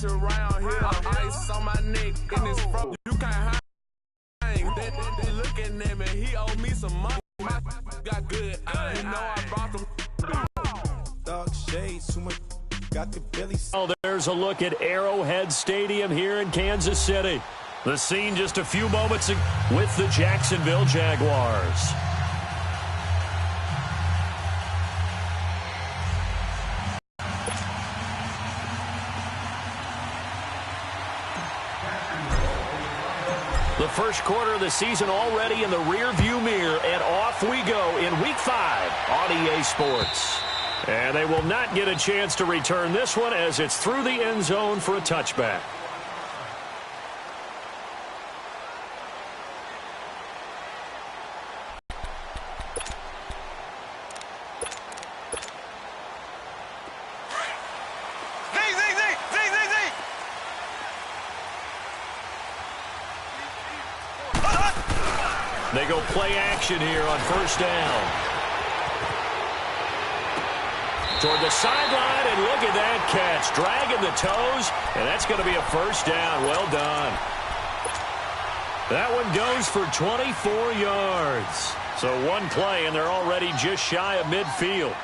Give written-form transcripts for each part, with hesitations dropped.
around here. Ice on my neck in this front. You can't hide. They looking at me. He owe me some money. My got good. You know I brought them. Dog shades, too much. Got the Billy. Oh, there's a look at Arrowhead Stadium here in Kansas City. The scene just a few moments ago with the Jacksonville Jaguars. The first quarter of the season already in the rearview mirror, and off we go in Week 5 on EA Sports. And they will not get a chance to return this one as it's through the end zone for a touchback. They go play action here on first down. Toward the sideline, and look at that catch. Dragging the toes, and that's going to be a first down. Well done. That one goes for 24 yards. So one play, and they're already just shy of midfield.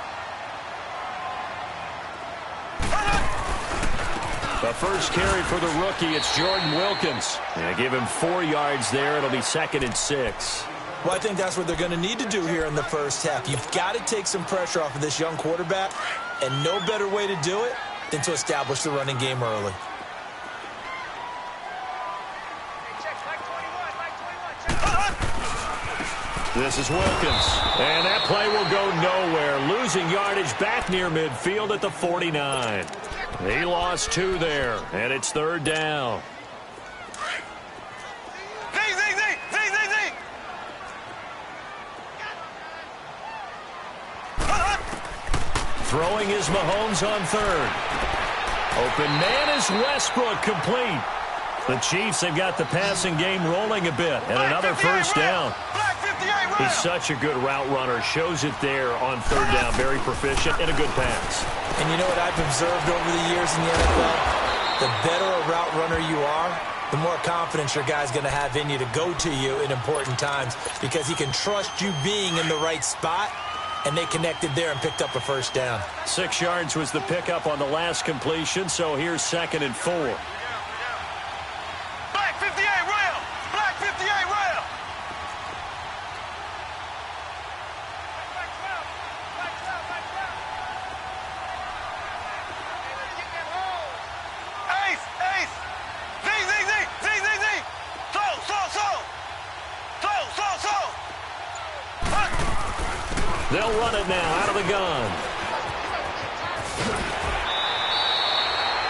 The first carry for the rookie, it's Jordan Wilkins. And give him 4 yards there. It'll be 2nd and 6. Well, I think that's what they're going to need to do here in the first half. You've got to take some pressure off of this young quarterback, and no better way to do it than to establish the running game early. This is Wilkins, and that play will go nowhere. Losing yardage back near midfield at the 49. He lost 2 there, and it's 3rd down. Throwing is Mahomes on 3rd. Open man is Westbrook, complete. The Chiefs have got the passing game rolling a bit, and another first down. He's such a good route runner. Shows it there on 3rd down. Very proficient and a good pass. And you know what I've observed over the years in the NFL? The better a route runner you are, the more confidence your guy's going to have in you to go to you in important times because he can trust you being in the right spot, and they connected there and picked up a first down. 6 yards was the pickup on the last completion, so here's 2nd and 4. Black 58 rail! Black 58 rail! Ace! Ace! Z! Z! Z! Z! Z! Z! So! They'll run it now out of the gun.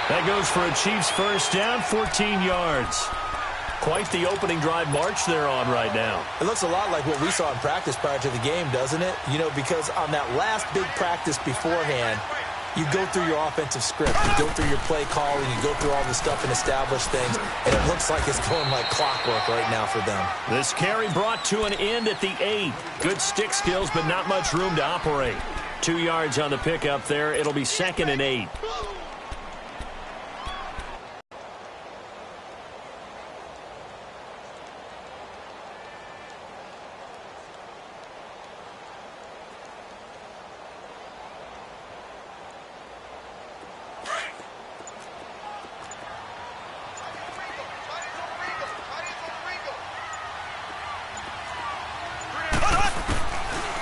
That goes for a Chiefs first down, 14 yards. Quite the opening drive march they're on right now. It looks a lot like what we saw in practice prior to the game, doesn't it? You know, because on that last big practice beforehand, you go through your offensive script. You go through your play calling. You go through all the stuff and establish things. And it looks like it's going like clockwork right now for them. This carry brought to an end at the 8. Good stick skills, but not much room to operate. 2 yards on the pickup there. It'll be 2nd and 8.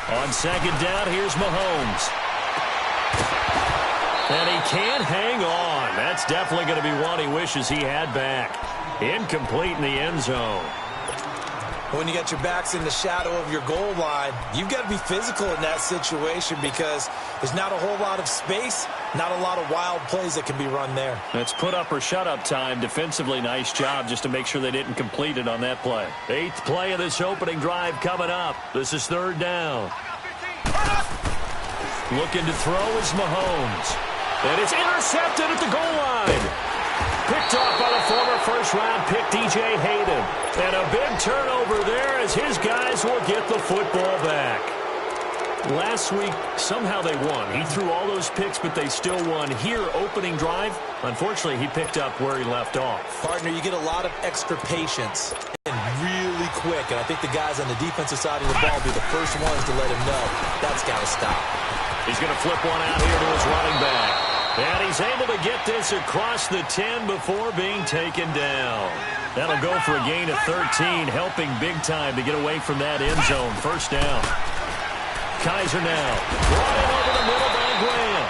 On 2nd down, here's Mahomes. And he can't hang on. That's definitely going to be one he wishes he had back. Incomplete in the end zone. When you got your backs in the shadow of your goal line, you've got to be physical in that situation because there's not a whole lot of space, not a lot of wild plays that can be run there. That's put up or shut up time. Defensively, nice job just to make sure they didn't complete it on that play. 8th play of this opening drive coming up. This is 3rd down. Looking to throw is Mahomes. And it's intercepted at the goal line. Picked off by the former first-round pick, DJ Hayden. And a big turnover there as his guys will get the football back. Last week, somehow they won. He threw all those picks, but they still won. Here, opening drive, unfortunately, he picked up where he left off. Partner, you get a lot of extra patience and really quick, and I think the guys on the defensive side of the ball will be the first ones to let him know that's got to stop. He's going to flip one out here to his running back. And he's able to get this across the 10 before being taken down. That'll go for a gain of 13, helping big time to get away from that end zone. First down. Kaiser now, brought in over the middle by Graham.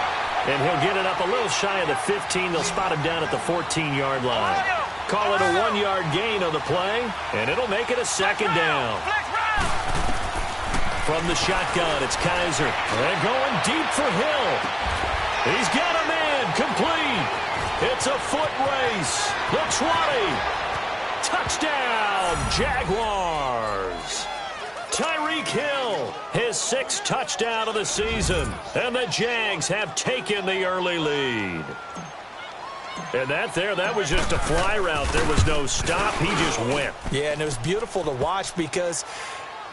And he'll get it up a little shy of the 15. They'll spot him down at the 14-yard line. Call it a 1-yard gain on the play, and it'll make it a second down. From the shotgun, it's Kaiser. And going deep for Hill. He's got a man, complete. It's a foot race. The 20. Touchdown, Jaguars. Tyreek Hill, his 6th touchdown of the season, and the Jags have taken the early lead. And that was just a fly route. There was no stop. He just went. Yeah, and it was beautiful to watch because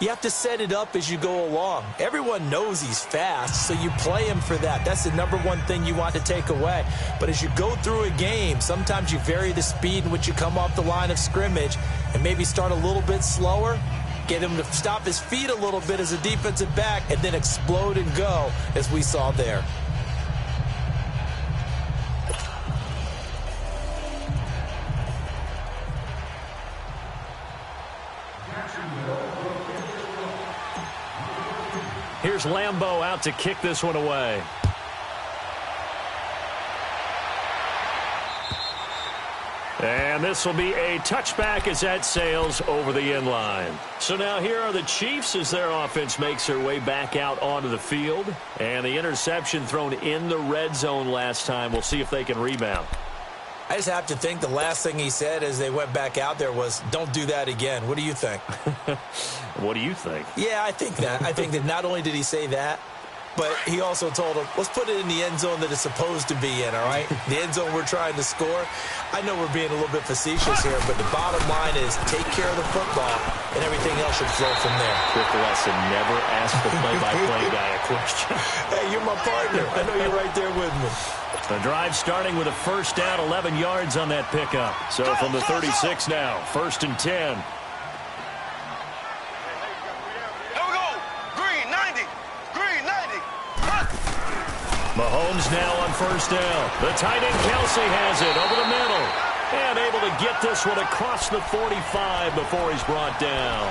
you have to set it up as you go along. Everyone knows he's fast, so you play him for that. That's the #1 thing you want to take away. But as you go through a game, sometimes you vary the speed in which you come off the line of scrimmage and maybe start a little bit slower. Get him to stop his feet a little bit as a defensive back and then explode and go, as we saw there. Here's Lambeau out to kick this one away. And this will be a touchback as that sails over the end line. So now here are the Chiefs as their offense makes their way back out onto the field. And the interception thrown in the red zone last time. We'll see if they can rebound. I just have to think the last thing he said as they went back out there was, don't do that again. What do you think? What do you think? Yeah, I think that. I think that not only did he say that, but he also told him, let's put it in the end zone that it's supposed to be in, all right? The end zone we're trying to score. I know we're being a little bit facetious here, but the bottom line is take care of the football, and everything else should flow from there. Quick lesson, never ask the play-by-play guy a question. Hey, you're my partner. I know you're right there with me. The drive starting with a first down, 11 yards on that pickup. So from the 36 now, 1st and 10. Mahomes now on first down. The tight end Kelsey has it over the middle. And able to get this one across the 45 before he's brought down.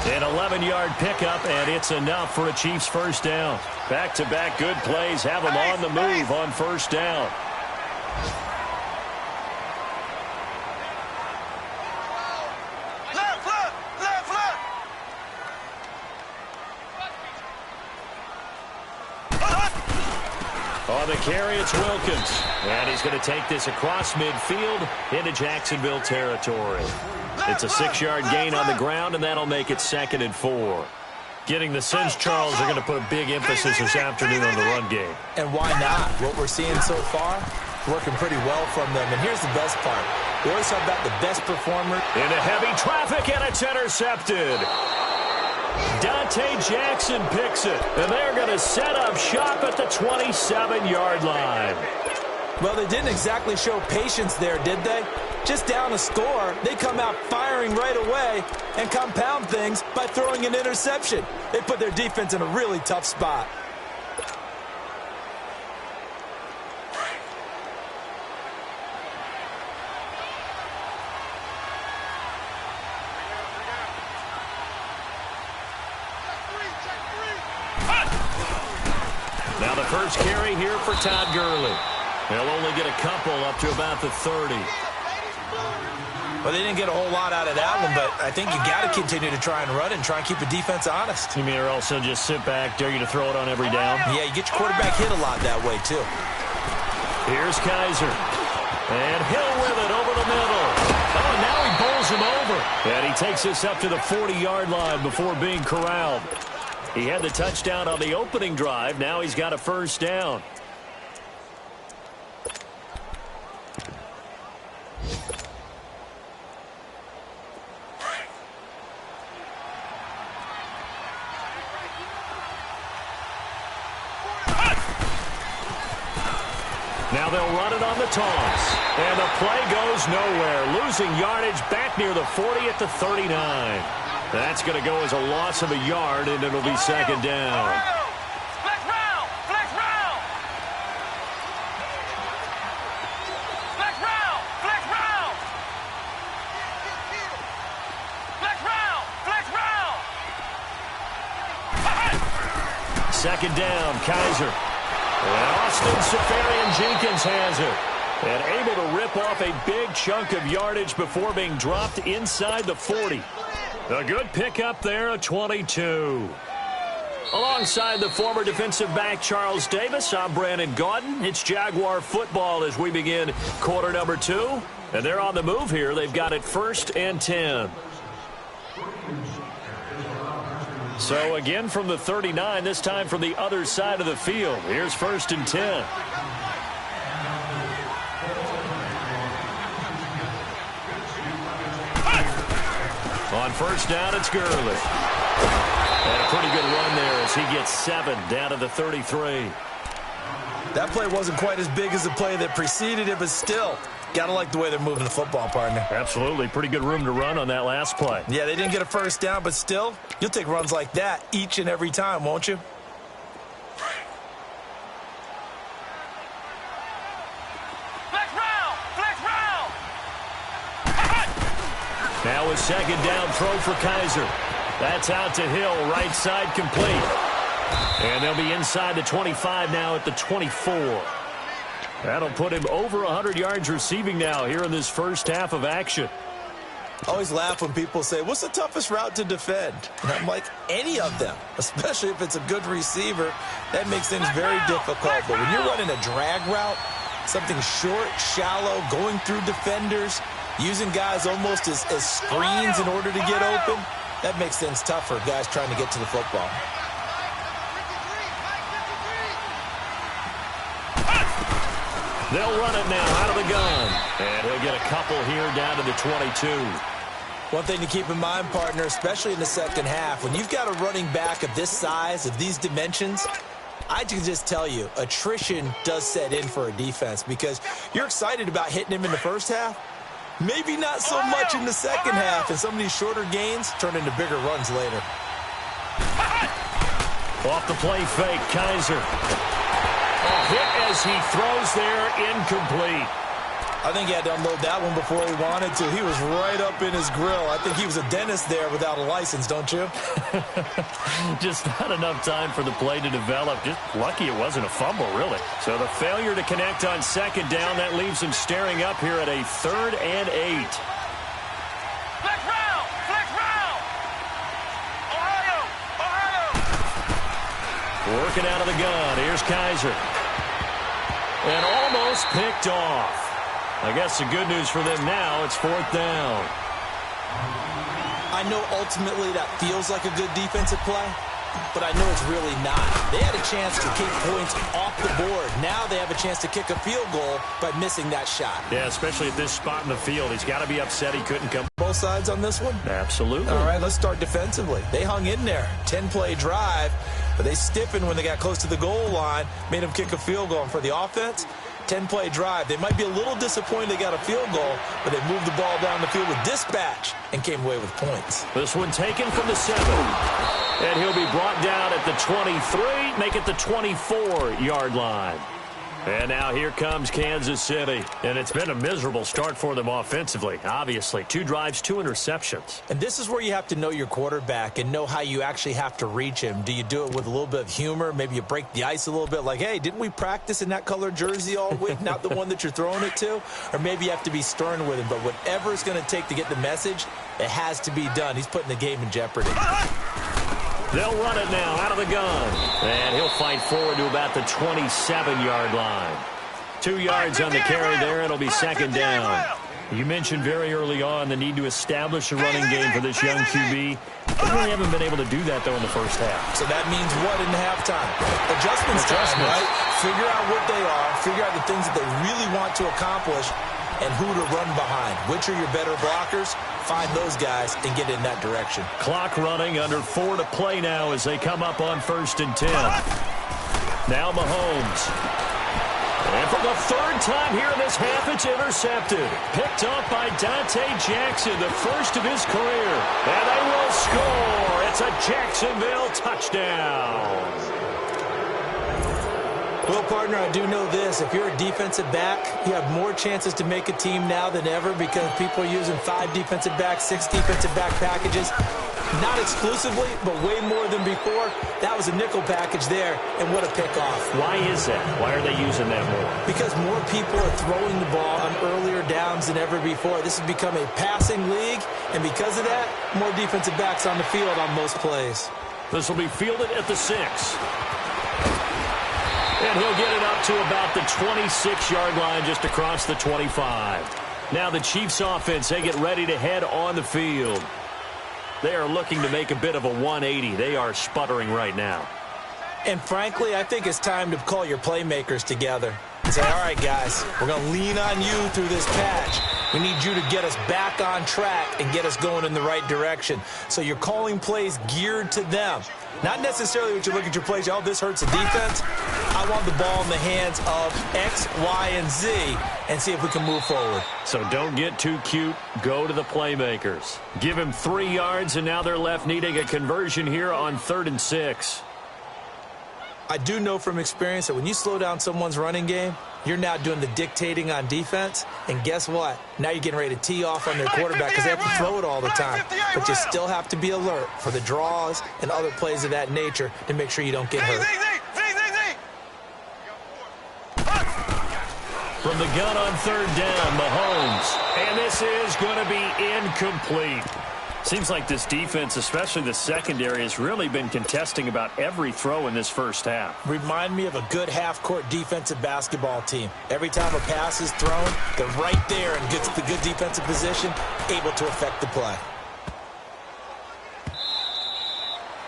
An 11-yard pickup, and it's enough for a Chiefs first down. Back-to-back good plays have them on the move on first down. On the carry, it's Wilkins. And he's going to take this across midfield into Jacksonville territory. It's a 6-yard gain on the ground, and that'll make it 2nd and 4. Getting the sense Charles are going to put a big emphasis this afternoon on the run game. And why not? What we're seeing so far, working pretty well from them. And here's the best part. We always talk about the best performer. Into heavy traffic, and it's intercepted. Dante Jackson picks it, and they're going to set up shop at the 27-yard line. Well, they didn't exactly show patience there, did they? Just down a score, they come out firing right away and compound things by throwing an interception. They put their defense in a really tough spot. Now the first carry here for Todd Gurley. They'll only get a couple up to about the 30. Well, they didn't get a whole lot out of that one, but I think you got to continue to try and run and try and keep the defense honest. You mean or also just sit back, dare you to throw it on every down? Yeah, you get your quarterback hit a lot that way, too. Here's Kaiser. And Hill with it over the middle. Oh, now he bowls him over. And he takes this up to the 40-yard line before being corralled. He had the touchdown on the opening drive. Now he's got a first down. Now they'll run it on the toss. And the play goes nowhere. Losing yardage back near the 40 at the 39. That's going to go as a loss of a yard, and it'll be second down. Second down, Kaiser. And Austin Safarian-Jenkins has it. And able to rip off a big chunk of yardage before being dropped inside the 40. A good pickup there, a 22. Alongside the former defensive back Charles Davis, I'm Brandon Gaudin. It's Jaguar football as we begin quarter number 2. And they're on the move here. They've got it 1st and 10. So again from the 39, this time from the other side of the field. Here's 1st and 10. On 1st down, it's Gurley. And a pretty good run there as he gets 7 down to the 33. That play wasn't quite as big as the play that preceded it, but still, gotta like the way they're moving the football, partner. Absolutely. Pretty good room to run on that last play. Yeah, they didn't get a 1st down, but still, you'll take runs like that each and every time, won't you? Now a 2nd down throw for Kaiser. That's out to Hill, right side complete. And they'll be inside the 25 now at the 24. That'll put him over 100 yards receiving now here in this first half of action. I always laugh when people say, what's the toughest route to defend? And I'm like, any of them, especially if it's a good receiver. That makes things very difficult. But when you're running a drag route, something short, shallow, going through defenders, using guys almost as screens in order to get open, that makes things tougher, guys trying to get to the football. They'll run it now out of the gun. And he'll get a couple here down to the 22. One thing to keep in mind, partner, especially in the second half, when you've got a running back of this size, of these dimensions, I can just tell you, attrition does set in for a defense because you're excited about hitting him in the first half. Maybe not so much in the second half, and some of these shorter gains turn into bigger runs later. Off the play fake, Kaiser. A hit as he throws there, incomplete. I think he had to unload that one before he wanted to. He was right up in his grill. I think he was a dentist there without a license, don't you? Just not enough time for the play to develop. Just lucky it wasn't a fumble, really. So the failure to connect on 2nd down, that leaves him staring up here at a 3rd and 8. Flex round! Flex round! Ohio! Working out of the gun. Here's Kaiser. And almost picked off. I guess the good news for them now, it's 4th down. I know ultimately that feels like a good defensive play, but I know it's really not. They had a chance to kick points off the board. Now they have a chance to kick a field goal by missing that shot. Yeah, especially at this spot in the field. He's got to be upset he couldn't come. Both sides on this one? Absolutely. All right, let's start defensively. They hung in there. 10-play drive, but they stiffened when they got close to the goal line, made them kick a field goal. And for the offense, 10-play drive. They might be a little disappointed they got a field goal, but they moved the ball down the field with dispatch and came away with points. This one taken from the 7. And he'll be brought down at the 23, make it the 24-yard line. And now here comes Kansas City. And it's been a miserable start for them offensively, obviously. 2 drives, 2 interceptions. And this is where you have to know your quarterback and know how you actually have to reach him. Do you do it with a little bit of humor? Maybe you break the ice a little bit like, hey, didn't we practice in that colored jersey all week? Not the one that you're throwing it to? Or maybe you have to be stern with him. But whatever it's going to take to get the message, it has to be done. He's putting the game in jeopardy. They'll run it now out of the gun. And he'll fight forward to about the 27-yard line. 2 yards on the carry there. It'll be 2nd down. You mentioned very early on the need to establish a running game for this young QB. They really haven't been able to do that, though, in the first half. So that means what in halftime? Adjustments time, right? Figure out what they are. Figure out the things that they really want to accomplish and who to run behind. Which are your better blockers? Find those guys and get in that direction. Clock running, under 4 to play now as they come up on 1st and 10. Now Mahomes. And for the third time here in this half, it's intercepted. Picked off by Dante Jackson, the first of his career. And they will score. It's a Jacksonville touchdown. Well, partner, I do know this. If you're a defensive back, you have more chances to make a team now than ever because people are using 5 defensive backs, 6 defensive back packages. Not exclusively, but way more than before. That was a nickel package there, and what a pickoff. Why is that? Why are they using that more? Because more people are throwing the ball on earlier downs than ever before. This has become a passing league, and because of that, more defensive backs on the field on most plays. This will be fielded at the 6. And he'll get it up to about the 26-yard line, just across the 25. Now the Chiefs offense, they get ready to head on the field. They are looking to make a bit of a 180. They are sputtering right now. And frankly, I think it's time to call your playmakers together and say, all right, guys, we're going to lean on you through this patch. We need you to get us back on track and get us going in the right direction. So you're calling plays geared to them. Not necessarily when you look at your plays, oh, this hurts the defense. I want the ball in the hands of X, Y, and Z and see if we can move forward. So don't get too cute. Go to the playmakers. Give him 3 yards, and now they're left needing a conversion here on 3rd and 6. I do know from experience that when you slow down someone's running game, you're now doing the dictating on defense. And guess what? Now you're getting ready to tee off on their quarterback because they have to throw it all the time. But you still have to be alert for the draws and other plays of that nature to make sure you don't get hurt. From the gun on 3rd down, Mahomes. And this is going to be incomplete. Seems like this defense, especially the secondary, has really been contesting about every throw in this first half. Remind me of a good half-court defensive basketball team. Every time a pass is thrown, they're right there and gets the good defensive position, able to affect the play.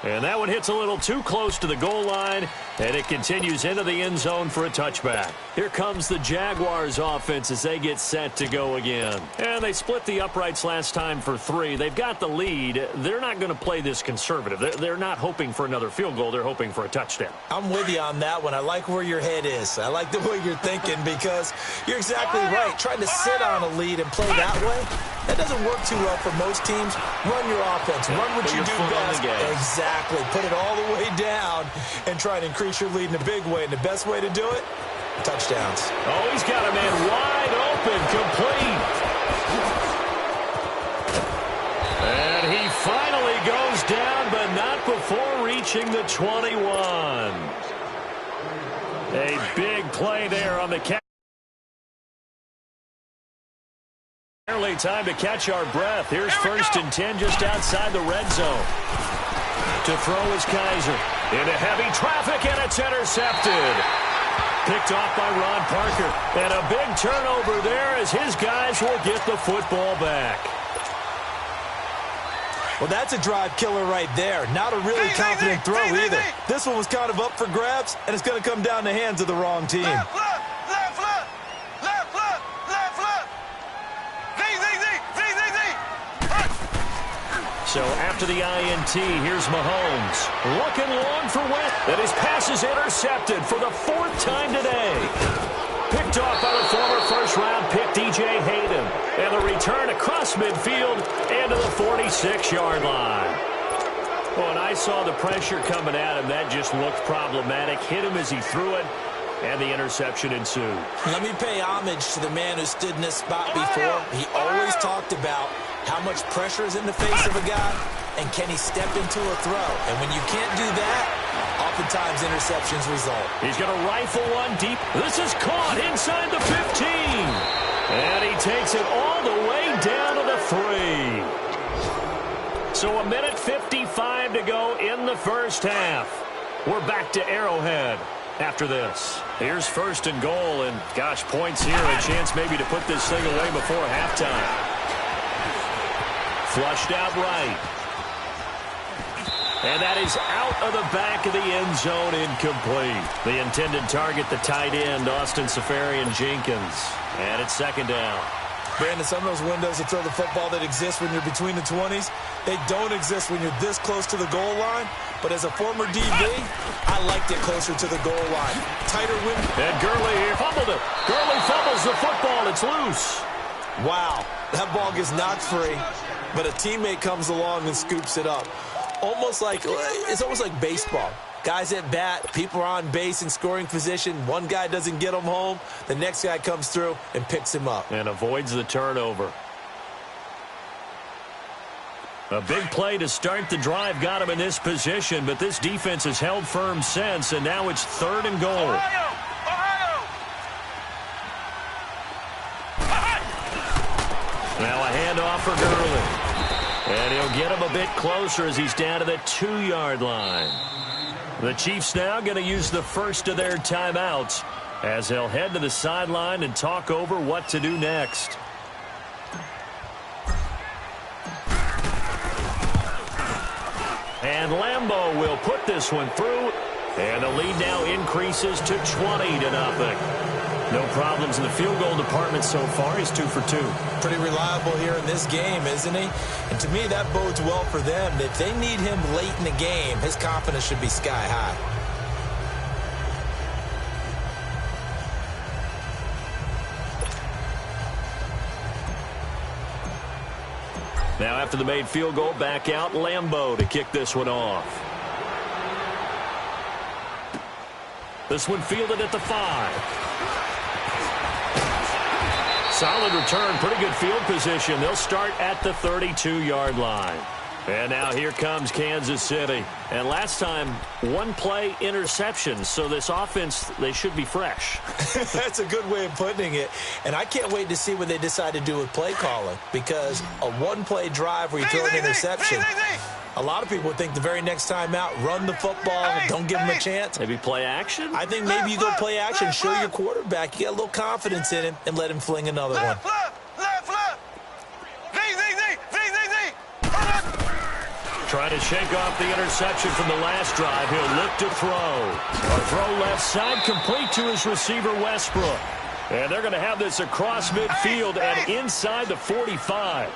And that one hits a little too close to the goal line, and it continues into the end zone for a touchback. Here comes the Jaguars offense as they get set to go again. And they split the uprights last time for 3. They've got the lead. They're not going to play this conservative. They're not hoping for another field goal. They're hoping for a touchdown. I'm with you on that one. I like where your head is. I like the way you're thinking because you're exactly right. Trying to sit on a lead and play that way, that doesn't work too well for most teams. Run your offense. Run what you do best. Exactly. Put it all the way down and try to increase your lead in a big way. And the best way to do it, touchdowns. Oh, he's got a man wide open, complete. And he finally goes down, but not before reaching the 21. A big play there on the catch. Barely time to catch our breath. Here's 1st and 10 just outside the red zone. To throw is Kaiser. Into heavy traffic, and it's intercepted. Picked off by Ron Parker. And a big turnover there as his guys will get the football back. Well, that's a drive killer right there. Not a really confident throw either. This one was kind of up for grabs, and it's going to come down the hands of the wrong team. So after the INT, here's Mahomes. Looking long for Wentz. And his pass is intercepted for the 4th time today. Picked off by the former first-round pick, DJ Hayden. And the return across midfield into the 46-yard line. Well, and I saw the pressure coming at him. That just looked problematic. Hit him as he threw it, and the interception ensued. Let me pay homage to the man who stood in this spot before. He always talked about how much pressure is in the face of a guy, and can he step into a throw? And when you can't do that, oftentimes interceptions result. He's going to rifle one deep. This is caught inside the 15. And he takes it all the way down to the 3. So a minute 55 to go in the first half. We're back to Arrowhead after this. Here's 1st and goal, and gosh, points here. A chance maybe to put this thing away before halftime. Flushed out right. And that is out of the back of the end zone, incomplete. The intended target, the tight end, Austin Safarian-Jenkins. And it's 2nd down. Brandon, some of those windows to throw the football that exist when you're between the 20s, they don't exist when you're this close to the goal line. But as a former DB, I liked it closer to the goal line. Tighter window. And Gurley here fumbled it. Gurley fumbles the football. It's loose. Wow, that ball gets knocked free, but a teammate comes along and scoops it up. It's almost like baseball. Guys at bat, people are on base in scoring position. One guy doesn't get him home. The next guy comes through and picks him up. And avoids the turnover. A big play to start the drive got him in this position, but this defense has held firm since, and now it's 3rd and goal. Now a handoff for Gurley. And he'll get him a bit closer as he's down to the 2-yard line. The Chiefs now going to use the first of their timeouts as they'll head to the sideline and talk over what to do next. And Lambeau will put this one through, and the lead now increases to 20-0. No problems in the field goal department so far. He's 2 for 2. Pretty reliable here in this game, isn't he? And to me, that bodes well for them. If they need him late in the game, his confidence should be sky high. Now after the made field goal, back out Lambeau to kick this one off. This one fielded at the 5. Solid return, pretty good field position. They'll start at the 32-yard line. And now here comes Kansas City. And last time, one play interception. So this offense, they should be fresh. That's a good way of putting it. And I can't wait to see what they decide to do with play calling. Because a one-play drive where you throw an interception, a lot of people would think the very next time out, run the football, don't give them a chance. Maybe play action? I think maybe you go play action, show your quarterback. You got a little confidence in him, and let him fling another one. Trying to shake off the interception from the last drive. He'll look to throw. A throw left side, complete to his receiver, Westbrook. And they're going to have this across midfield and inside the 45.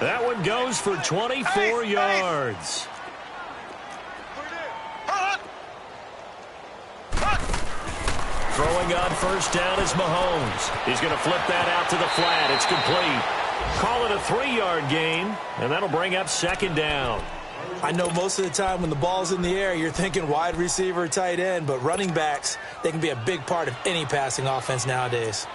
That one goes for 24 yards. Throwing on first down is Mahomes. He's going to flip that out to the flat. It's complete. Call it a 3-yard gain, and that'll bring up 2nd down. I know most of the time when the ball's in the air, you're thinking wide receiver, tight end, but running backs, they can be a big part of any passing offense nowadays.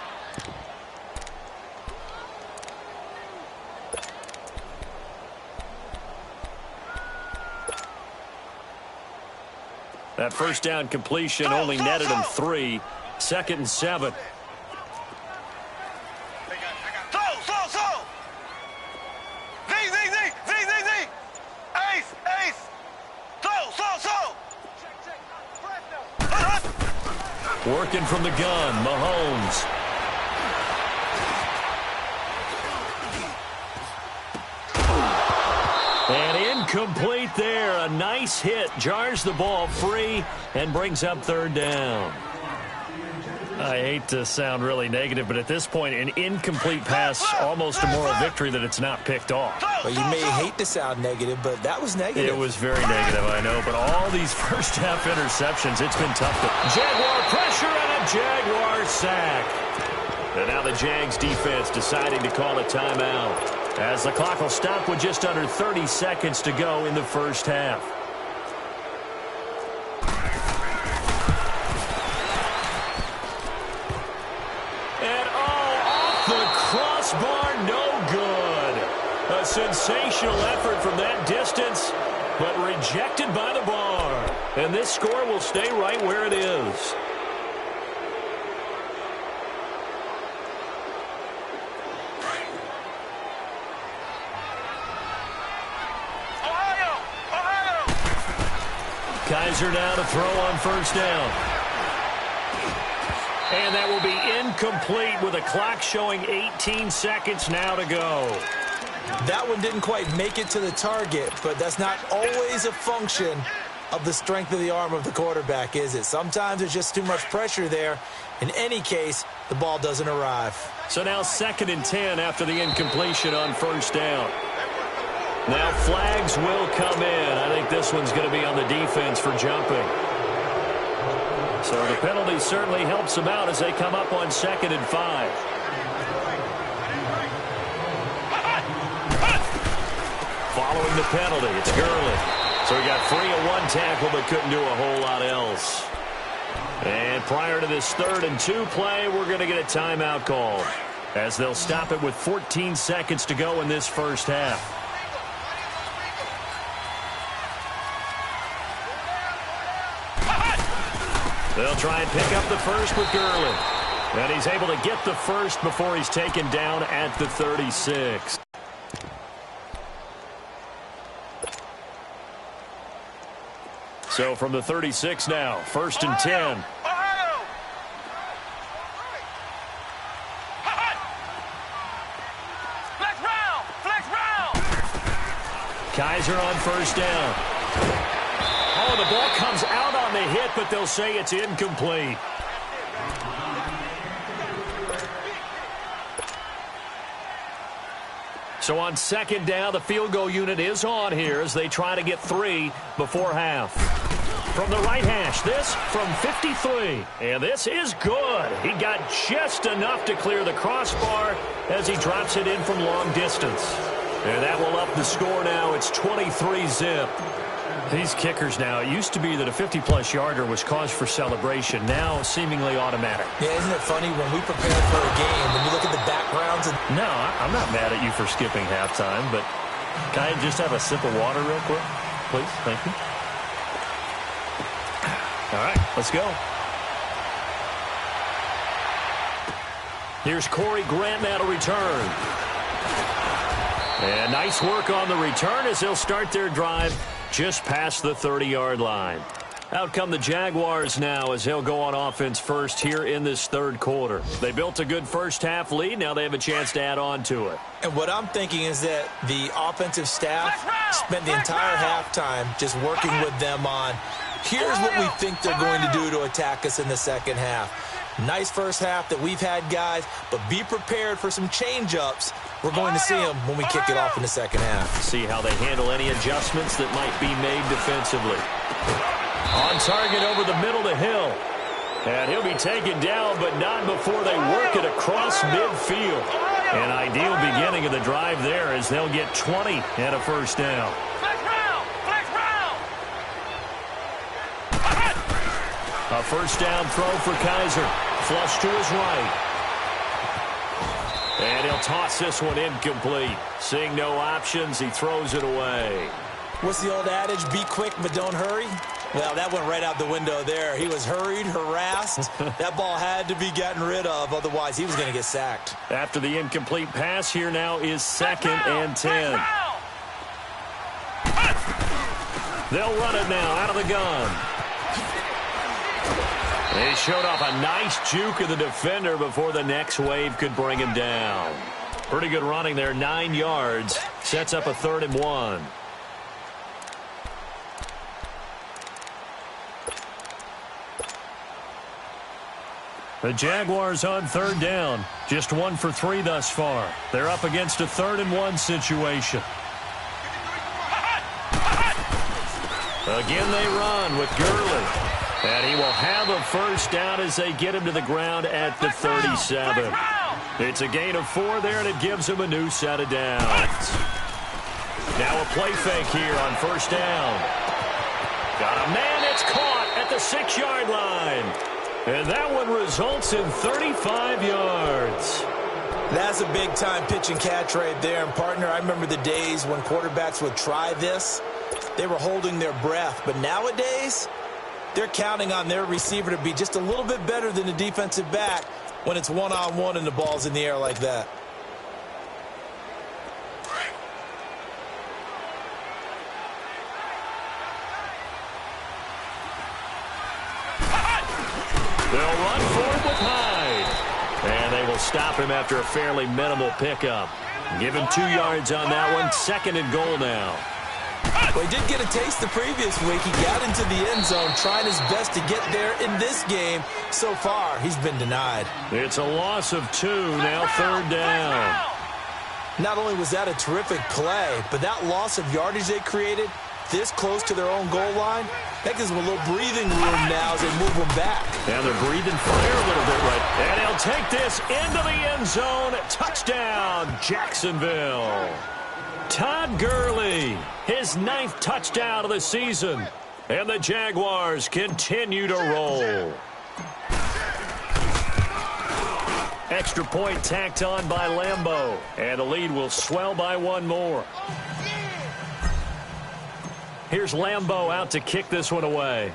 That first down completion only netted him 3. 2nd and 7. Working from the gun, Mahomes. And incomplete there. A nice hit. Jars the ball free and brings up 3rd down. I hate to sound really negative, but at this point, an incomplete pass, almost a moral victory that it's not picked off. Well, you may hate to sound negative, but that was negative. It was very negative, I know. But all these first-half interceptions, it's been tough to... Jaguar pressure and a Jaguar sack. And now the Jags defense deciding to call a timeout, as the clock will stop with just under 30 seconds to go in the first half. And off the crossbar, no good. A sensational effort from that distance, but rejected by the bar. And this score will stay right where it is. Kaiser now to throw on first down. And that will be incomplete with a clock showing 18 seconds now to go. That one didn't quite make it to the target, but that's not always a function of the strength of the arm of the quarterback, is it? Sometimes there's just too much pressure there. In any case, the ball doesn't arrive. So now 2nd and 10 after the incompletion on 1st down. Now flags will come in. I think this one's going to be on the defense for jumping. So the penalty certainly helps them out as they come up on 2nd and 5. Following the penalty, it's Gurley. So he got free of one tackle but couldn't do a whole lot else. And prior to this 3rd and 2 play, we're going to get a timeout call as they'll stop it with 14 seconds to go in this first half. They'll try and pick up the first with Gurley. And he's able to get the first before he's taken down at the 36. So from the 36 now, 1st and 10. Kaiser on 1st down. Oh, the ball comes out on the hit, but they'll say it's incomplete. So on 2nd down, the field goal unit is on here as they try to get 3 before half. From the right hash, this from 53. And this is good. He got just enough to clear the crossbar as he drops it in from long distance. And that will up the score now. It's 23-zip. These kickers now, it used to be that a 50-plus yarder was cause for celebration. Now seemingly automatic. Yeah, isn't it funny when we prepare for a game, when you look at the backgrounds? No, I'm not mad at you for skipping halftime, but can I just have a sip of water real quick? Please, thank you. All right, let's go. Here's Corey Grant now to return. And nice work on the return as they'll start their drive just past the 30-yard line. Out come the Jaguars now as they'll go on offense first here in this 3rd quarter. They built a good first-half lead. Now they have a chance to add on to it. And what I'm thinking is that the offensive staff spent the entire halftime just working with them on, here's what we think they're going to do to attack us in the 2nd half. Nice first half that we've had, guys, but be prepared for some change-ups. We're going to see them when we kick it off in the 2nd half. See how they handle any adjustments that might be made defensively. On target over the middle to Hill. And he'll be taken down, but not before they work it across midfield. An ideal beginning of the drive there as they'll get 20 and a first down. A first down throw for Kaiser. Flush to his right. And he'll toss this one incomplete. Seeing no options, he throws it away. What's the old adage? Be quick, but don't hurry. Well, that went right out the window there. He was hurried, harassed. That ball had to be gotten rid of. Otherwise, he was going to get sacked. After the incomplete pass, here now is 2nd and 10. They'll run it now out of the gun. He showed off a nice juke of the defender before the next wave could bring him down. Pretty good running there, 9 yards. Sets up a 3rd and 1. The Jaguars on 3rd down. Just 1 for 3 thus far. They're up against a 3rd and 1 situation. Again they run with Gurley. And he will have a first down as they get him to the ground at the 37. It's a gain of 4 there, and it gives him a new set of downs. Now a play fake here on 1st down. Got a man that's caught at the 6-yard line. And that one results in 35 yards. That's a big-time pitch and catch right there. And, partner, I remember the days when quarterbacks would try this. They were holding their breath. But nowadays, they're counting on their receiver to be just a little bit better than the defensive back when it's one-on-one and the ball's in the air like that. They'll run forward with Hyde. And they will stop him after a fairly minimal pickup. Give him 2 yards on that one. 2nd and goal now. Well, he did get a taste the previous week. He got into the end zone, trying his best to get there in this game. So far, he's been denied. It's a loss of 2, now 3rd down. Not only was that a terrific play, but that loss of yardage they created this close to their own goal line, that gives them a little breathing room now as they move them back. And they're breathing fire a little bit right. And he'll take this into the end zone. Touchdown, Jacksonville. Todd Gurley, his 9th touchdown of the season. And the Jaguars continue to roll. Extra point tacked on by Lambeau. And the lead will swell by 1 more. Here's Lambeau out to kick this one away.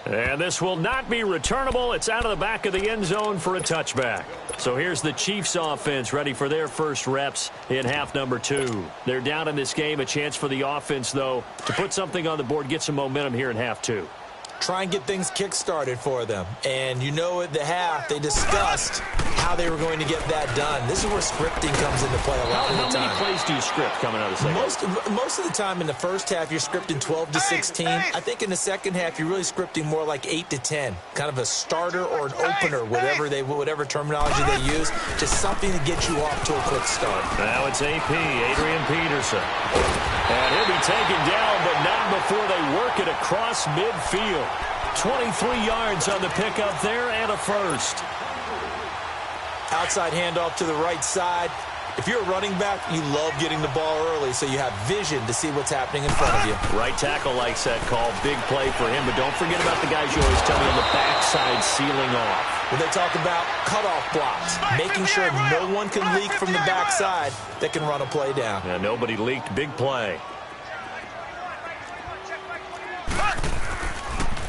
And this will not be returnable. It's out of the back of the end zone for a touchback. So here's the Chiefs offense ready for their first reps in half number 2. They're down in this game. A chance for the offense, though, to put something on the board, get some momentum here in half 2. Try and get things kick-started for them. And you know at the half, they discussed how they were going to get that done. This is where scripting comes into play a lot of the time. How many plays do you script coming out of the second? Most of the time in the first half, you're scripting 12 to 16. I think in the second half, you're really scripting more like 8 to 10. Kind of a starter or an opener, whatever terminology they use. Just something to get you off to a quick start. Now it's AP, Adrian Peterson. And he'll be taken down, but not before they work it across midfield. 23 yards on the pickup there and a first. Outside handoff to the right side. If you're a running back, you love getting the ball early so you have vision to see what's happening in front of you. Right tackle likes that call. Big play for him, but don't forget about the guys you always tell me on the backside sealing off. When they talk about cutoff blocks, making sure no one can leak from the backside that can run a play down. Yeah, nobody leaked. Big play.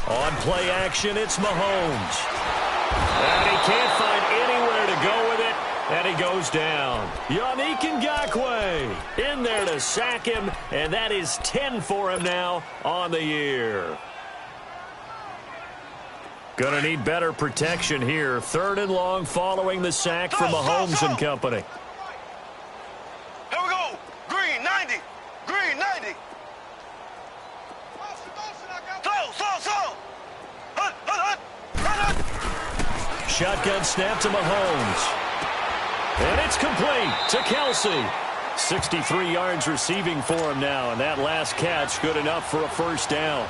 On play action, it's Mahomes. And he can't find anywhere to go with it, and he goes down. Yannick Ngakoue in there to sack him, and that is 10 for him now on the year. Gonna need better protection here. 3rd and long following the sack from Mahomes and company. Here we go. Green 90. Green 90. Shotgun snap to Mahomes. And it's complete to Kelsey. 63 yards receiving for him now, and that last catch good enough for a first down.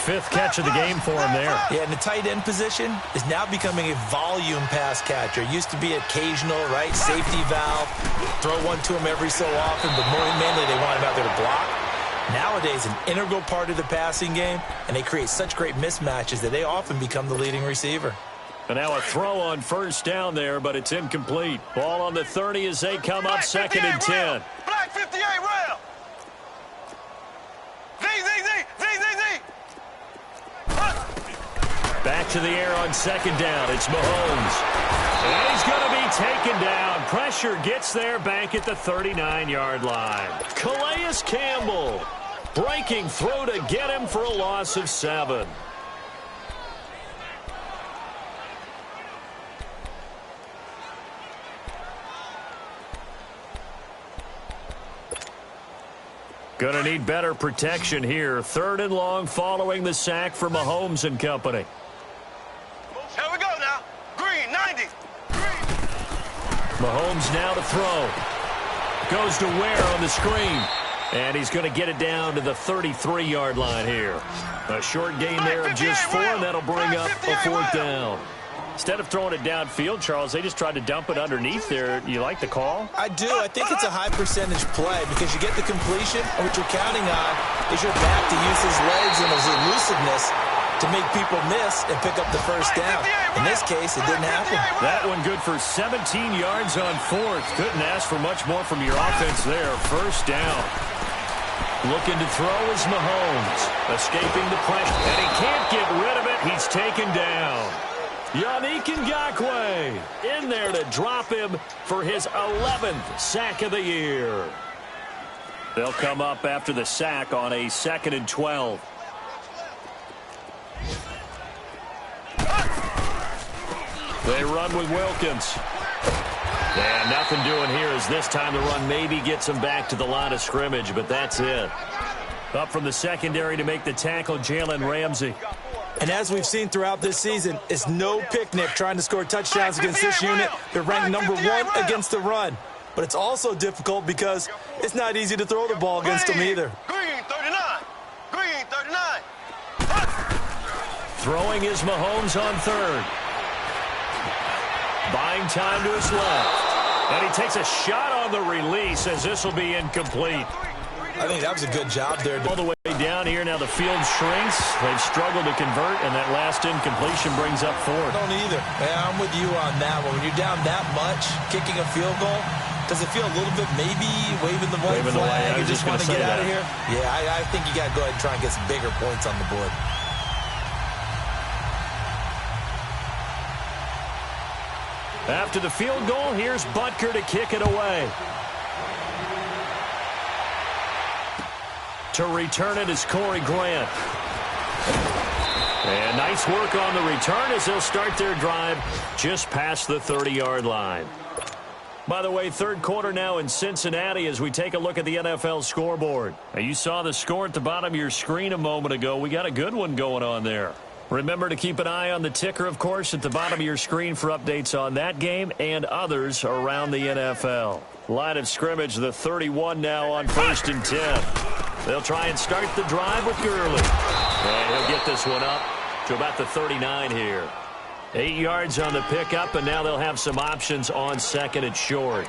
5th catch of the game for him there. Yeah, and the tight end position is now becoming a volume pass catcher. It used to be occasional, right? Safety valve. Throw one to him every so often, but mainly they want him out there to block. Nowadays, an integral part of the passing game, and they create such great mismatches that they often become the leading receiver. And now a throw on first down there, but it's incomplete. Ball on the 30 as they come up 2nd and 10. Black 58 rail. Z. Back to the air on 2nd down. It's Mahomes. And he's going to be taken down. Pressure gets there back at the 39-yard line. Calais Campbell breaking through to get him for a loss of 7. Gonna need better protection here. 3rd and long following the sack for Mahomes and company. Here we go now. Green 90. Mahomes now to throw. Goes to Ware on the screen. And he's going to get it down to the 33-yard line here. A short gain there of just 4, and that'll bring up a 4th down. Instead of throwing it downfield, Charles, they just tried to dump it underneath there. You like the call? I do. I think it's a high percentage play because you get the completion, and what you're counting on is your back to use his legs and his elusiveness to make people miss and pick up the first down. In this case, it didn't happen. That one good for 17 yards on 4th. Couldn't ask for much more from your offense there. First down. Looking to throw is Mahomes. Escaping the pressure, and he can't get rid of it. He's taken down. Yannick Ngakoue in there to drop him for his 11th sack of the year. They'll come up after the sack on a 2nd and 12. They run with Wilkins. And nothing doing here as this time the run maybe gets him back to the line of scrimmage, but that's it. Up from the secondary to make the tackle, Jalen Ramsey. And as we've seen throughout this season, it's no picnic trying to score touchdowns against this unit. They're ranked #1 against the run. But it's also difficult because it's not easy to throw the ball against them either. Green 39. Green 39. Throwing is Mahomes on third. Buying time to his left. And he takes a shot on the release as this will be incomplete. I think that was a good job there. All the way down here, now the field shrinks. They've struggled to convert, and that last incompletion brings up fourth. Don't either. Yeah, I'm with you on that one. When you're down that much, kicking a field goal, does it feel a little bit maybe waving the white flag? You just want to get out of here? Yeah, I think you got to go ahead and try and get some bigger points on the board. After the field goal, here's Butker to kick it away. To return it is Corey Grant. And nice work on the return as they'll start their drive just past the 30-yard line. By the way, third quarter now in Cincinnati as we take a look at the NFL scoreboard. Now, you saw the score at the bottom of your screen a moment ago. We got a good one going on there. Remember to keep an eye on the ticker, of course, at the bottom of your screen for updates on that game and others around the NFL. Line of scrimmage, the 31 now on 1st and 10. They'll try and start the drive with Gurley. And he'll get this one up to about the 39 here. 8 yards on the pickup, and now they'll have some options on second and short.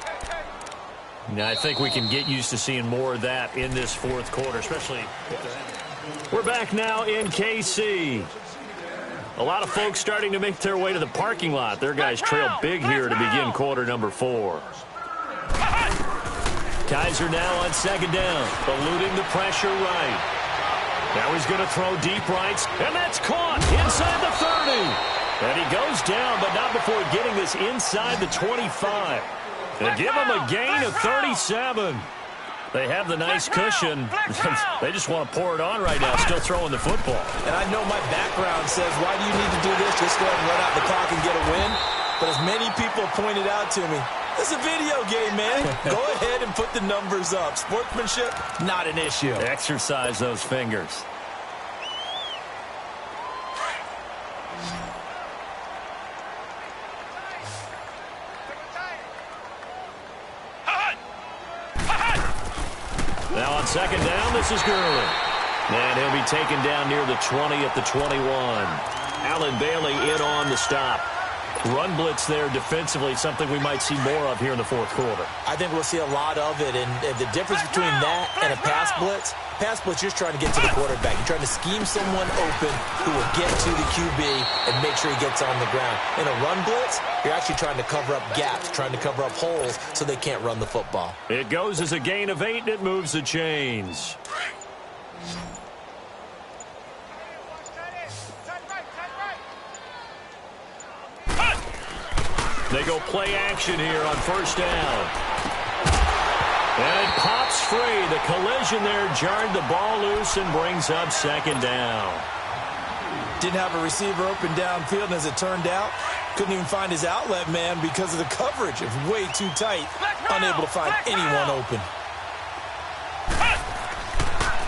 Now, I think we can get used to seeing more of that in this fourth quarter, especially. We're back now in KC. A lot of folks starting to make their way to the parking lot. Their guys trail big here to begin quarter number 4. Kaiser now on second down, eluding the pressure right. Now he's going to throw deep rights, and that's caught inside the 30. And he goes down, but not before getting this inside the 25. They give him a gain of 37. They have the nice cushion. They just want to pour it on right now, still throwing the football. And I know my background says, why do you need to do this? Just go ahead and run out the clock and get a win. But as many people pointed out to me, it's a video game, man. Go ahead and put the numbers up. Sportsmanship, not an issue. Exercise those fingers. Now on second down, this is Gurley. And he'll be taken down near the 20 at the 21. Allen Bailey in on the stop. Run blitz there defensively, something we might see more of here in the fourth quarter. I think we'll see a lot of it, and the difference between that and a pass blitz, you're just trying to get to the quarterback. You're trying to scheme someone open who will get to the QB and make sure he gets on the ground. In a run blitz, you're actually trying to cover up gaps, trying to cover up holes so they can't run the football. It goes as a gain of 8, and it moves the chains. They go play action here on first down. And it pops free. The collision there jarred the ball loose and brings up second down. Didn't have a receiver open downfield, and as it turned out, couldn't even find his outlet man because of the coverage. It was way too tight, unable to find anyone open.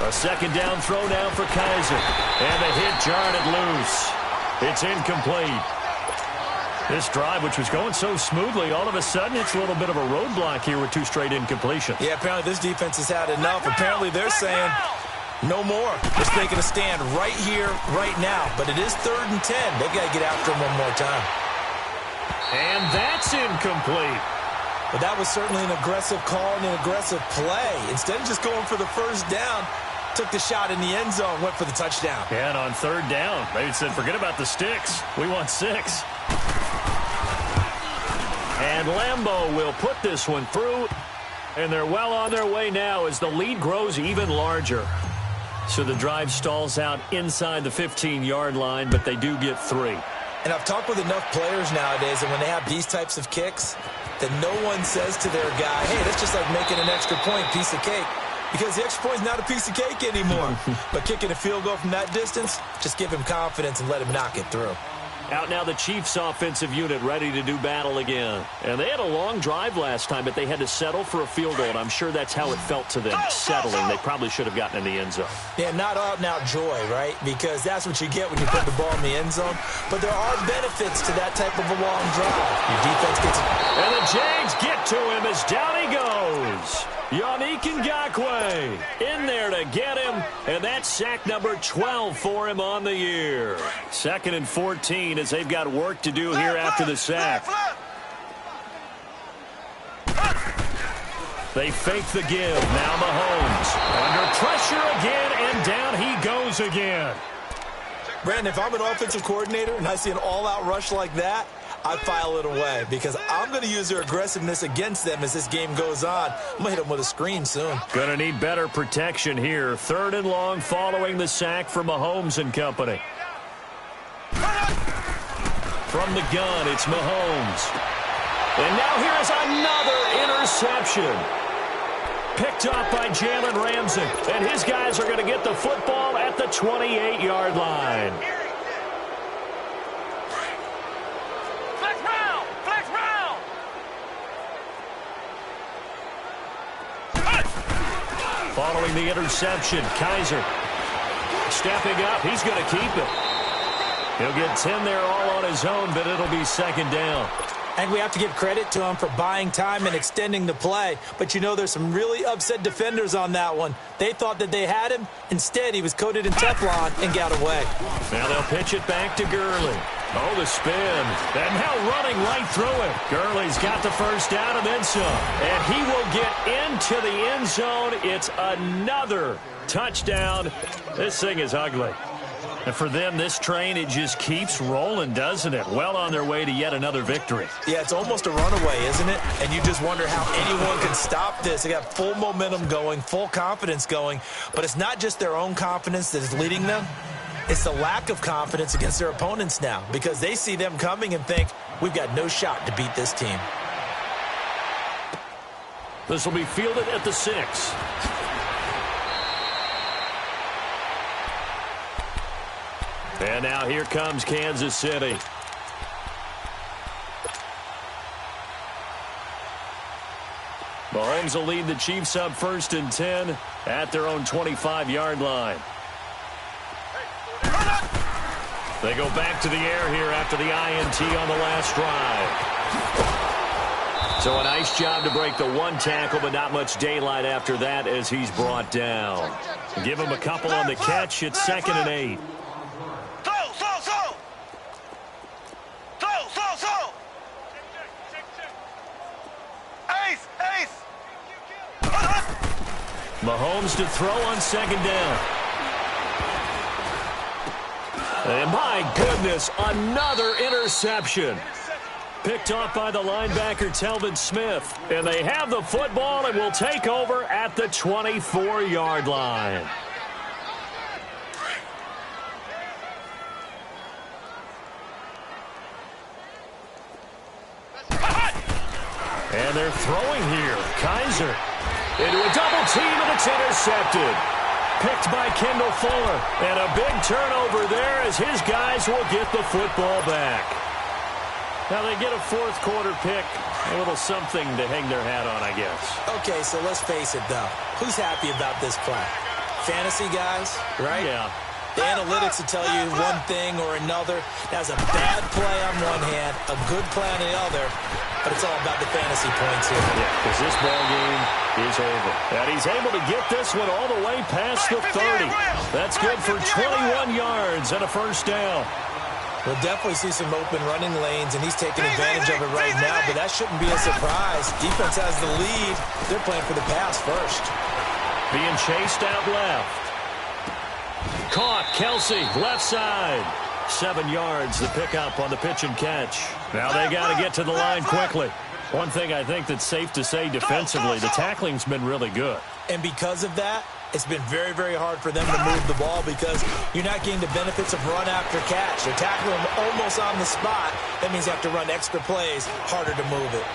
A second down throw now for Kaiser. And the hit jarred it loose. It's incomplete. This drive, which was going so smoothly, all of a sudden it's a little bit of a roadblock here with 2 straight incompletions. Yeah, apparently this defense has had enough. Apparently they're saying no more. Just making a stand right here, right now. But it is 3rd and 10. They've got to get after him one more time. And that's incomplete. But that was certainly an aggressive call and an aggressive play. Instead of just going for the first down, took the shot in the end zone, went for the touchdown. And on 3rd down, they said, forget about the sticks. We want 6. And Lambeau will put this one through. And they're well on their way now as the lead grows even larger. So the drive stalls out inside the 15-yard line, but they do get 3. And I've talked with enough players nowadays, and when they have these types of kicks, that no one says to their guy, hey, that's just like making an extra point, piece of cake. Because the extra point is not a piece of cake anymore. But kicking a field goal from that distance, just give him confidence and let him knock it through. Out now the Chiefs offensive unit ready to do battle again. And they had a long drive last time, but they had to settle for a field goal, and I'm sure that's how it felt to them, settling. They probably should have gotten in the end zone. Yeah, not out-and-out joy, right? Because that's what you get when you put the ball in the end zone. But there are benefits to that type of a long drive. Your defense gets it. And the Jags get to him as down he goes. Yannick Ngakoue in there to get him, and that's sack number 12 for him on the year. 2nd and 14 as they've got work to do here after the sack. They fake the give. Now Mahomes under pressure again, and down he goes again. Brandon, if I'm an offensive coordinator and I see an all-out rush like that, I file it away because I'm going to use their aggressiveness against them as this game goes on. I'm going to hit them with a screen soon. Going to need better protection here. 3rd and long following the sack from Mahomes and company. From the gun, it's Mahomes. And now here's another interception. Picked off by Jalen Ramsey. And his guys are going to get the football at the 28-yard line. Following the interception, Kaiser stepping up. He's going to keep it. He'll get 10 there all on his own, but it'll be 2nd down. And we have to give credit to him for buying time and extending the play. But, you know, there's some really upset defenders on that one. They thought that they had him. Instead, he was coated in Teflon and got away. Now they'll pitch it back to Gurley. Oh, the spin. And now running right through it. Gurley's got the first down and then some. And he will get into the end zone. It's another touchdown. This thing is ugly. And for them, this train, it just keeps rolling, doesn't it? Well on their way to yet another victory. Yeah, it's almost a runaway, isn't it? And you just wonder how anyone can stop this. They got full momentum going, full confidence going. But it's not just their own confidence that is leading them. It's the lack of confidence against their opponents now because they see them coming and think, we've got no shot to beat this team. This will be fielded at the 6. And now here comes Kansas City. Mahomes will lead the Chiefs up 1st and 10 at their own 25-yard line. They go back to the air here after the INT on the last drive. So a nice job to break the 1 tackle, but not much daylight after that as he's brought down. Give him a couple on the catch. It's 2nd and 8. Mahomes to throw on 2nd down. And my goodness, another interception. Picked off by the linebacker, Telvin Smith. And they have the football and will take over at the 24-yard line. And they're throwing here. Kaiser into a double team, and it's intercepted. Picked by Kendall Fuller. And a big turnover there as his guys will get the football back. Now they get a 4th quarter pick. A little something to hang their hat on, I guess. Okay, so let's face it, though. Who's happy about this play? Fantasy guys, right? Yeah. The analytics will tell you one thing or another. That's a bad play on one hand, a good play on the other, but it's all about the fantasy points here. Yeah, because this ball game is over. And he's able to get this one all the way past the 30. That's good for 21 yards and a 1st down. We'll definitely see some open running lanes, and he's taking advantage of it right now, but that shouldn't be a surprise. Defense has the lead. They're playing for the pass first. Being chased out left. Caught, Kelsey, left side. 7 yards, the pickup on the pitch and catch. Now they got to get to the line quickly. One thing I think that's safe to say defensively, the tackling's been really good. And because of that, it's been very, very hard for them to move the ball because you're not getting the benefits of run after catch. They're tackling them almost on the spot. That means you have to run extra plays, harder to move it.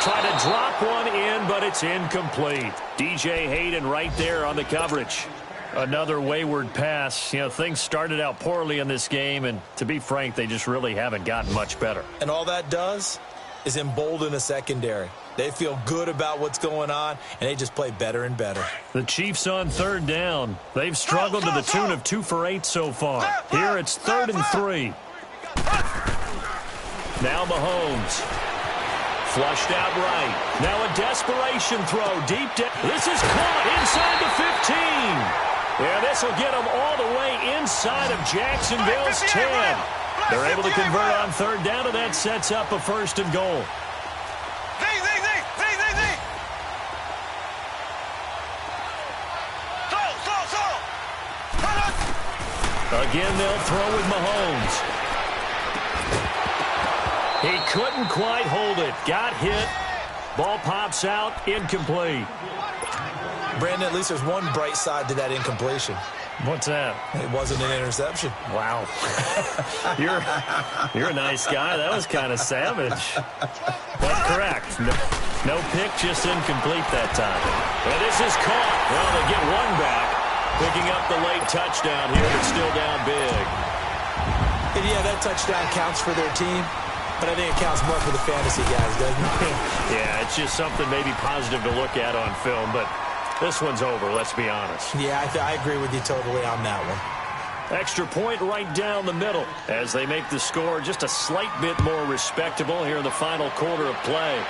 Try to drop one in, but it's incomplete. DJ Hayden right there on the coverage. Another wayward pass. You know, things started out poorly in this game, and to be frank, they just really haven't gotten much better. And all that does is embolden a secondary. They feel good about what's going on, and they just play better and better. The Chiefs on third down. They've struggled to the tune of 2 for 8 so far. Here it's 3rd and 3. Now Mahomes. Flushed out right. Now a desperation throw deep down. This is caught inside the 15. Yeah, this will get them all the way inside of Jacksonville's 10. They're able to convert on third down, and that sets up a 1st and goal. Again, they'll throw with Mahomes. He couldn't quite hold it. Got hit. Ball pops out. Incomplete. Brandon, at least there's one bright side to that incompletion. What's that? It wasn't an interception. Wow. You're a nice guy. That was kind of savage. But correct. No pick, just incomplete that time. And this is caught. Well, they get one back. Picking up the late touchdown here, but still down big. And yeah, that touchdown counts for their team, but I think it counts more for the fantasy guys, doesn't it? Yeah, it's just something maybe positive to look at on film, but this one's over, let's be honest. Yeah, I agree with you totally on that one. Extra point right down the middle as they make the score just a slight bit more respectable here in the final quarter of play.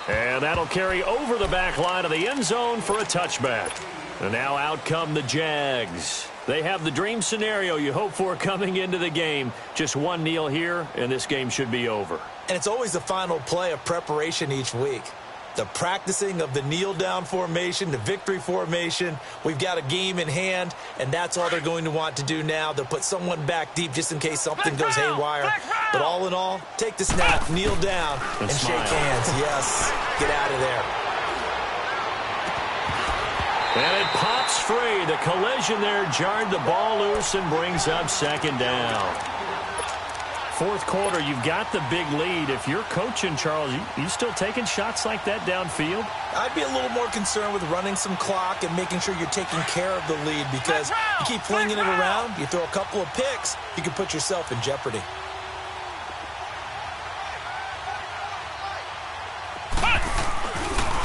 And that'll carry over the back line of the end zone for a touchback. And now out come the Jags. They have the dream scenario you hope for coming into the game. Just one kneel here, and this game should be over. And it's always the final play of preparation each week. The practicing of the kneel-down formation, the victory formation. We've got a game in hand, and that's all they're going to want to do now. They'll put someone back deep just in case something goes haywire. But all in all, take the snap, kneel down, and shake hands. Yes, get out of there. And it pops free. The collision there jarred the ball loose and brings up 2nd down. 4th quarter, you've got the big lead. If you're coaching, Charles, you still taking shots like that downfield? I'd be a little more concerned with running some clock and making sure you're taking care of the lead, because you keep flinging it around, you throw a couple of picks, you can put yourself in jeopardy.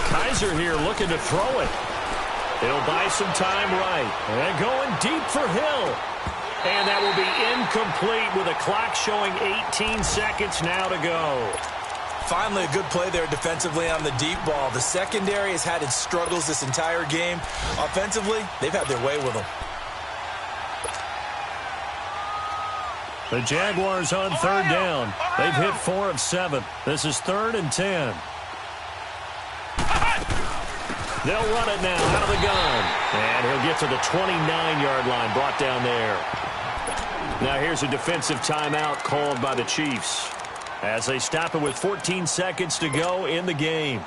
Kaiser here looking to throw it. He'll buy some time right. And going deep for Hill. And that will be incomplete with a clock showing 18 seconds now to go. Finally, a good play there defensively on the deep ball. The secondary has had its struggles this entire game. Offensively, they've had their way with them. The Jaguars on third down. They've hit 4 of 7. This is 3rd and 10. They'll run it now out of the gun. And he'll get to the 29-yard line, brought down there. Now here's a defensive timeout called by the Chiefs as they stop it with 14 seconds to go in the game.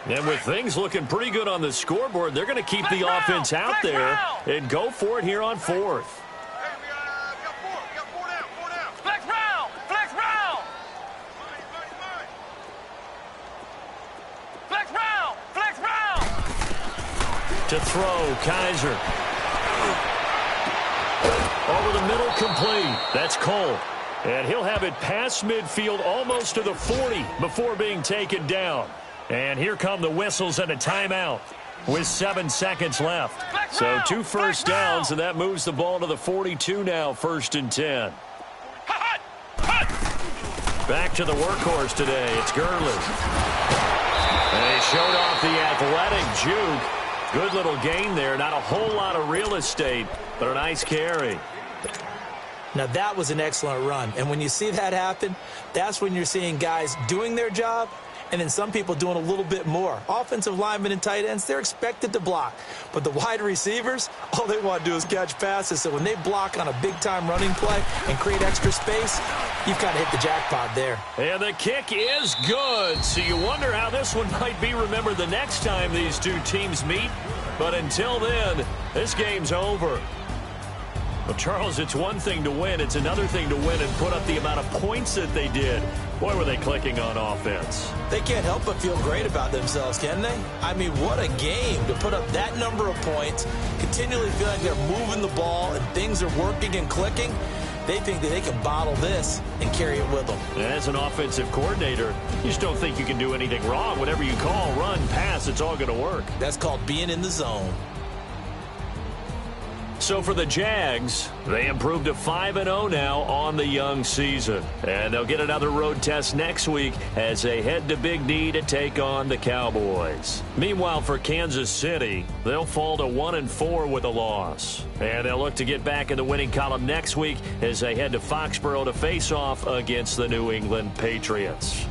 And with things looking pretty good on the scoreboard, they're going to keep the offense out there and go for it here on 4th. To throw, Kaiser. Over the middle, complete. That's Cole. And he'll have it past midfield almost to the 40 before being taken down. And here come the whistles and a timeout with 7 seconds left. So 2 first downs, and that moves the ball to the 42 now, 1st and 10. Back to the workhorse today. It's Gurley. And he showed off the athletic juke. Good little gain there. Not a whole lot of real estate, but a nice carry. Now, that was an excellent run. And when you see that happen, that's when you're seeing guys doing their job and then some people doing a little bit more. Offensive linemen and tight ends, they're expected to block. But the wide receivers, all they want to do is catch passes. So when they block on a big-time running play and create extra space, you've kind of hit the jackpot there. And the kick is good. So you wonder how this one might be remembered the next time these two teams meet. But until then, this game's over. Well, Charles, it's one thing to win. It's another thing to win and put up the amount of points that they did. Boy, were they clicking on offense. They can't help but feel great about themselves, can they? I mean, what a game to put up that number of points, continually feel like they're moving the ball and things are working and clicking. They think that they can bottle this and carry it with them. And as an offensive coordinator, you just don't think you can do anything wrong. Whatever you call, run, pass, it's all going to work. That's called being in the zone. So for the Jags, they improved to 5-0 now on the young season. And they'll get another road test next week as they head to Big D to take on the Cowboys. Meanwhile, for Kansas City, they'll fall to 1-4 with a loss. And they'll look to get back in the winning column next week as they head to Foxborough to face off against the New England Patriots.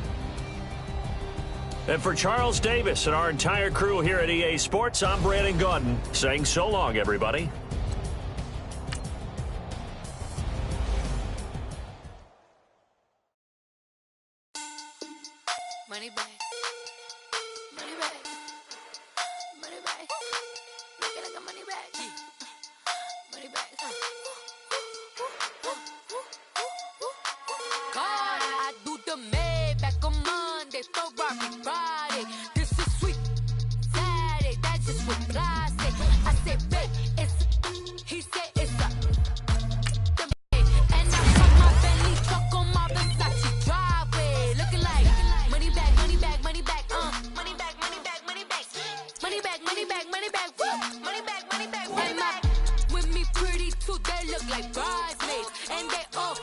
And for Charles Davis and our entire crew here at EA Sports, I'm Brandon Gordon saying so long, everybody. Money back. Money back. Money back. Looking like a money back. Money back. God, I do the Maybach on Monday, Ferrari Friday. This is sweet Saturday, that's just what I say. I say, babe, it's, he said it's a. And I put my Bentley truck on my Versace driveway. Looking like money back, money back, money back, money back, money back, money back, money back, money back, money back, woo, money back, money back, money back. With me pretty too, they look like bridesmaids, and they all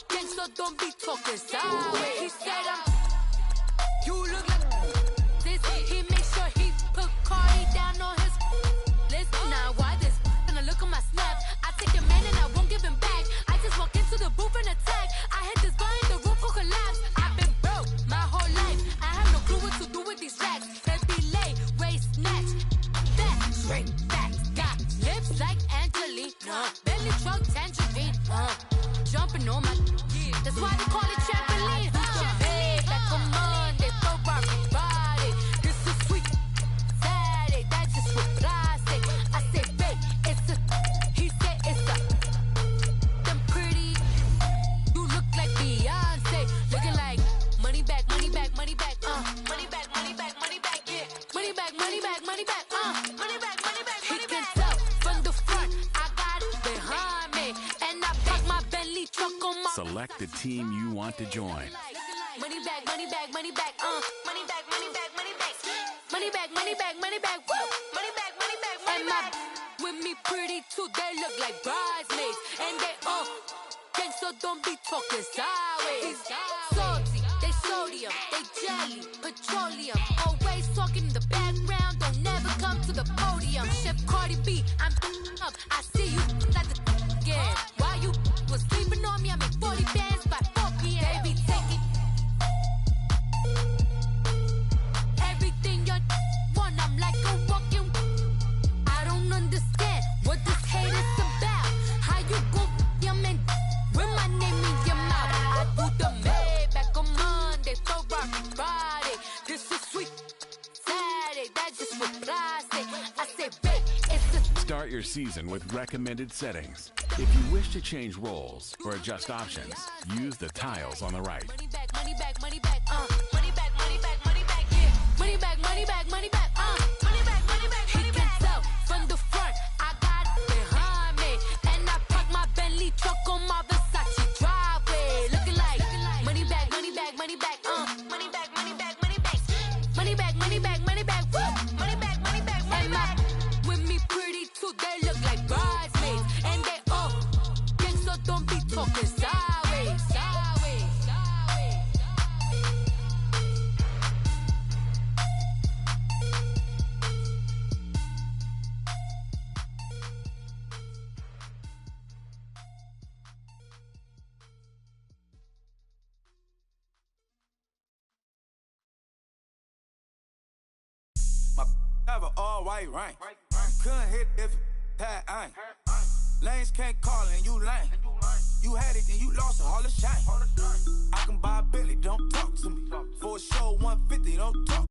gang, so don't be talking sideways. He said you look like this. He make sure he put Cardi down on his list. Now why this? Gonna look at my snap. I take your man and I won't give him back. I just walk into the booth and attack. I hit this guy in the roof will collapse. I've been broke my whole life. I have no clue what to do with these racks. Heavy lay, waist snatch, back, straight back. Got lips like Angelina, belly truck tangerine. Jumping on my, that's why they call it trampoline. Hey, back on Monday, Ferrari Friday. This is sweet Saturday, that's just what I say. I say, babe, it's a, he said it's a. Them pretty, you look like Beyonce. Looking like money back, money back, money back, money back, money back, money back, yeah. Money back, money back, money back, money back, money back, money back. He can tell from the front, I got it behind me. And I park my Bentley truck on my. Select the team you want to join. Money back, money back, money back, money back, money back, money back, money back, money back, money back, woo, money back, money back, money back. With me pretty too, they look like bridesmaids, and they all gang, so don't be talking sideways. Salty, they sodium, they jelly, petroleum, always talking in the background, don't never come to the podium. Chef Cardi B, I'm up, I see you like the again. Why you was sleeping on me? I make 40 bands by 4 p.m. They be taking everything you want. I'm like a walking. I don't understand what this hate is about. How you go your man with my name in your mouth? I do the Maybach on Monday, Ferrari Friday. This is sweet Saturday, that's just what I say. I say, babe, it's a. Start your season with recommended settings. If you wish to change roles or adjust options, use the tiles on the right. Money back, money back, money back, money back, money back, money back, yeah. Money back, money back, money back, money back, money back, money back. He can tell from the front, I got it behind me, and I park my Bentley truck on my Versace driveway. Looking like money back, money back, money back, money back, money back, money back, money back, money back, money back, woo, money back, money back, money back. With me pretty too, they look like bridesmaids, and they all gang, so don't be talking sideways, sideways, sideways. My have an all white rank. Couldn't hit if it had ain't. Lanes can't call and you lame. You had it and you lost all the shine. I can buy a Billy, don't talk to me. For a show 150, don't talk